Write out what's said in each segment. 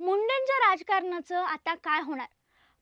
मुंडेंच्या राजकारणाचं आता काय होणार?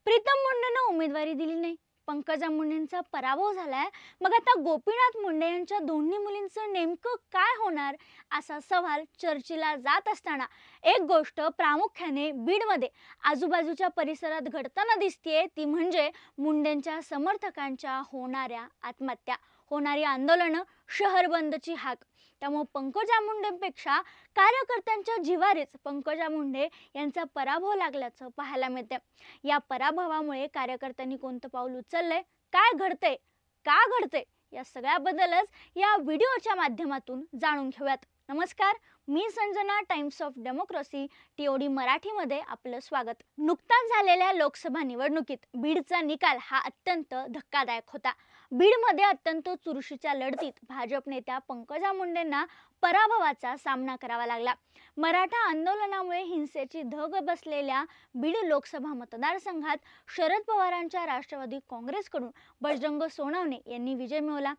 प्रीतम मुंडेंना उमेदवारी दिली नाही, पंकजा मुंडेंचा पराभव झालाय. मग आता गोपीनाथ मुंडे यांच्या दोन्ही मुलींचं नेमकं काय होणार, असा सवाल चर्चेला जात असताना एक गोष्ट प्रामुख्याने बीडमध्ये आजूबाजूच्या परिसरात घडताना दिसतेय, ती म्हणजे मुंडेंच्या समर्थकांच्या होणाऱ्या आत्महत्या, होणारी आंदोलनं, शहर बंदची हाक. त्यामुळे पंकजा मुंडेंपेक्षा कार्यकर्त्यांच्या जिव्हारीच पंकजा मुंडे यांचा पराभव लागल्याचं पाहायला मिळते. या पराभवामुळे कार्यकर्त्यांनी कोणतं पाऊल उचललंय, काय घडतंय, का घडतंय, या सगळ्याबद्दलच या व्हिडिओच्या माध्यमातून जाणून घेऊयात. नमस्कार, मी Sanjana, times of democracy TOD मराठीमध्ये आपलं स्वागत. नुकताच झालेल्या लोकसभा निवडणुकीत बीडचा निकाल हा अत्यंत धक्कादायक होता. बीडमध्ये अत्यंत चुरशीच्या लढतीत भाजप नेत्या पंकजा मुंडेंना पराभवाचा सामना करावा लागला. मराठा आंदोलनामुळे हिंसेची धग बसलेल्या बीड लोकसभा मतदारसंघात शरद पवारांच्या राष्ट्रवादी काँग्रेसकडून बजरंग सोनवणे यांनी विजय मिळवला.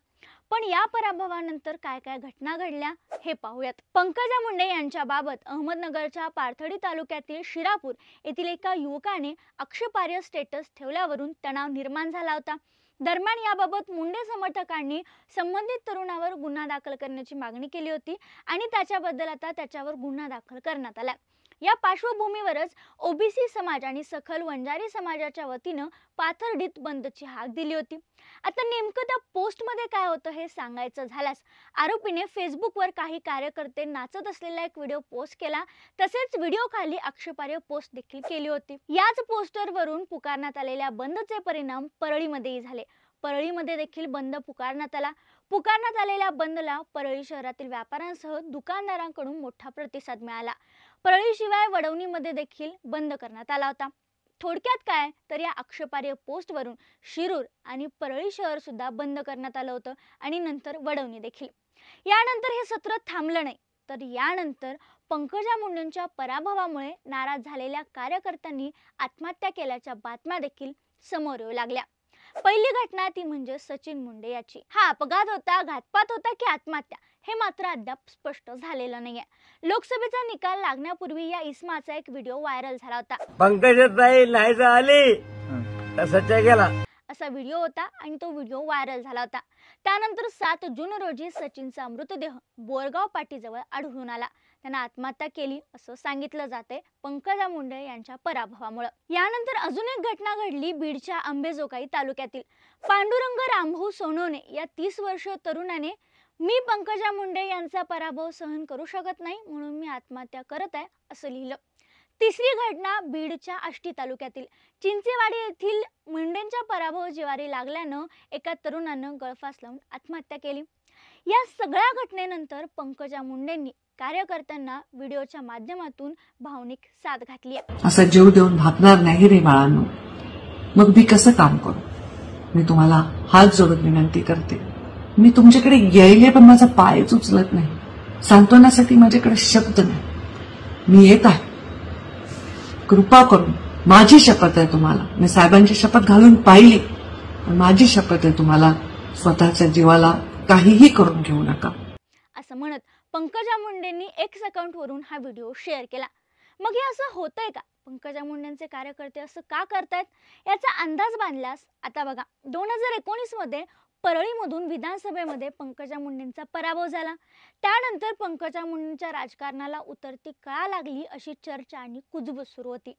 पण या पराभवानंतर काय काय घटना घडल्या हे पाहूयात. पंकजा मुंडे यांच्याबाबत अहमदनगरच्या पाथर्डी तालुक्यातील शिरापूर येथील एका युवकाने आक्षेपार्ह स्टेटस ठेवल्यावरून तणाव निर्माण झाला होता. दरम्यान याबाबत मुंडे समर्थकांनी संबंधित तरुणावर गुन्हा दाखल करण्याची मागणी केली होती आणि त्याच्याबद्दल आता त्याच्यावर गुन्हा दाखल करण्यात आला. या पार्श्वभूमीवरच OBC समाज आणि सखल वंजारी समाजाच्या वतीनं पाथर्डीत बंदची हाक दिली होती. आता नेमकं त्या पोस्टमध्ये काय होतं हे सांगायचं झाल्यास, आरोपीने फेसबुकवर काही कार्यकर्ते नाचत असलेला एक व्हिडिओ पोस्ट केला. तसेच व्हिडिओ खाली आक्षेपार्ह पोस्ट देखील केली होती. याच पोस्टरवरून पुकारण्यात आलेल्या बंदचे परिणाम परळीमध्येही झाले. परळीमध्ये देखील बंद पुकारण्यात आला. पुकारण्यात आलेल्या बंदला परळी शहरातील व्यापाऱ्यांसह दुकानदारांकडून मोठा प्रतिसाद मिळाला. परळीशिवाय वडवणीमध्ये देखील बंद करण्यात आला होता. थोडक्यात काय तर या आक्षेपार्ह पोस्टवरून शिरूर आणि परळी शहर सुद्धा बंद करण्यात आलं होतं आणि नंतर वडवणी देखील. यानंतर हे सत्र थांबलं नाही, तर यानंतर पंकजा मुंडेंच्या पराभवामुळे नाराज झालेल्या कार्यकर्त्यांनी आत्महत्या केल्याच्या बातम्या देखील समोर येऊ लागल्या. पहिली घटना ती म्हणजे सचिन मुंडे याची. हा अपघात होता, घातपात होता की आत्महत्या, हे मात्र अद्याप स्पष्ट झालेलं नाहीये. लोकसभेचा निकाल लागण्यापूर्वी या इसमाचा एक व्हिडिओ व्हायरल झाला होता. पंकजाताई नाही झाली सच्चा गेला असा व्हिडिओ होता आणि तो व्हिडिओ व्हायरल झाला होता. त्यानंतर 7 जून रोजी सचिनचा मृतदेह बोरगाव पाटीजवळ आढळून आला. त्यांना आत्महत्या केली असं सांगितलं जाते पंकजा मुंडे यांच्या पराभवामुळे. यानंतर अजून एक घटना घडली बीडच्या अंबेजोगाई तालुक्यातील. पांडुरंग रामभाऊ सोनवणे या 30 वर्षीय तरुणाने मी पंकजा मुंडे यांचा पराभव सहन करू शकत नाही म्हणून मी आत्महत्या करत आहे असं लिहिलं. तिसरी घटना बीडच्या आष्टी तालुक्यातील चिंचेवाडी येथील मुंडेंच्या पराभव जिवारी लागल्यानं एका तरुणानं गळफास लावून आत्महत्या केली. या सगळ्या घटनेनंतर पंकजा मुंडेंनी कार्यकर्त्यांना व्हिडिओच्या माध्यमातून भावनिक साथ घातली. असा जीव देऊन भागणार नाही रे बाळांनो, मग मी कसं काम करू? मी तुम्हाला हात जोडून विनंती करते, मी तुमच्याकडे यायले पण माझा पायच उचलत नाही. सांत्वनासाठी माझ्याकडे शब्द नाही. मी येत आहे, कृपा करून. माझी शपथ आहे तुम्हाला, मी साहेबांची शपथ घालून पाहिली, पण माझी शपथ आहे तुम्हाला, स्वतःच्या जीवाला काहीही करून घेऊ नका असं म्हणत पंकजा मुंडेंनी X अकाउंटवरून हा व्हिडिओ शेअर केला. मग हे असं होतंय का? पंकजा मुंडेंचे कार्यकर्ते असं का करतायत याचा अंदाज बांधल्यास आता बघा, 2019 मध्ये परळीमधून विधानसभेमध्ये पंकजा मुंडेंचा पराभव झाला. त्यानंतर पंकजा मुंडेंच्या राजकारणाला उतरती कळा लागली अशी चर्चा आणि कुजबूज सुरू होती.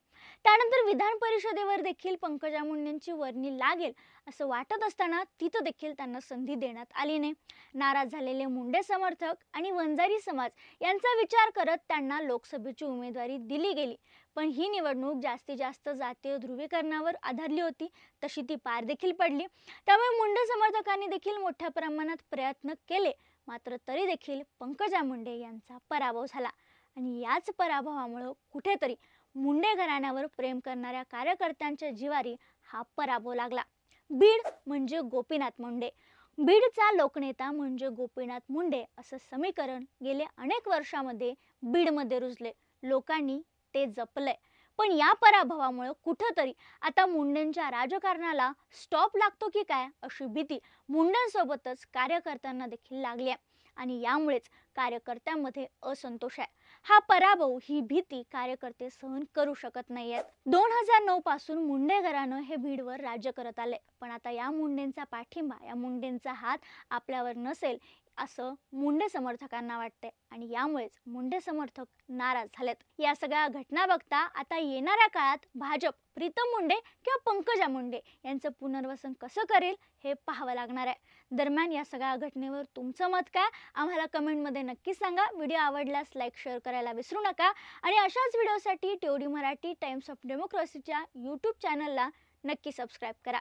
त्यानंतर विधान परिषदेवर देखील पंकजा मुंडेंची वर्णी लागेल असं वाटत असताना तिथं देखील त्यांना संधी देण्यात आली नाही. नाराज झालेले मुंडे समर्थक आणि वंजारी समाज यांचा विचार करत त्यांना लोकसभेची उमेदवारी दिली गेली. पण ही निवडणूक जास्तीत जास्त जातीय ध्रुवीकरणावर आधारली होती, तशी ती पार देखील पडली. त्यामुळे मुंडे समर्थकांनी देखील मोठ्या प्रमाणात प्रयत्न केले, मात्र तरी देखील पंकजा मुंडे यांचा पराभव झाला. आणि याच पराभवामुळे कुठेतरी मुंडे घराण्यावर प्रेम करणाऱ्या कार्यकर्त्यांच्या जिवारी हा पराभव लागला. बीड म्हणजे गोपीनाथ मुंडे, बीडचा लोकनेता म्हणजे गोपीनाथ मुंडे असं समीकरण गेले अनेक वर्षामध्ये बीडमध्ये रुजले. लोकांनी ते जपलंय. पण या पराभवामुळे कुठेतरी आता मुंडेंच्या राजकारणाला स्टॉप लागतो की काय अशी भीती मुंडेंसोबतच कार्यकर्त्यांना देखील लागली आहे. आणि यामुळेच कार्यकर्त्यांमध्ये असंतोष आहे. हा पराभव, ही भीती कार्यकर्ते सहन करू शकत नाहीयेत. 2009 पासून मुंडे घराणं हे बीडवर राज्य करत आले, पण आता या मुंडेंचा पाठिंबा, या मुंडेंचा हात आपल्यावर नसेल असं मुंडे समर्थकांना वाटते आणि यामुळेच मुंडे समर्थक नाराज झालेत. या सगळ्या घटना बघता आता येणाऱ्या काळात भाजप प्रीतम मुंडे किंवा पंकजा मुंडे यांचं पुनर्वसन कसं करेल हे पाहावं लागणार आहे. दरम्यान या सगळ्या घटनेवर तुमचं मत काय, आम्हाला कमेंटमध्ये नक्की सांगा. व्हिडिओ आवडल्यास लाईक शेअर करायला विसरू नका आणि अशाच व्हिडिओसाठी TOD मराठी टाइम्स ऑफ डेमोक्रेसीच्या यूट्यूब चॅनलला नक्की सबस्क्राईब करा.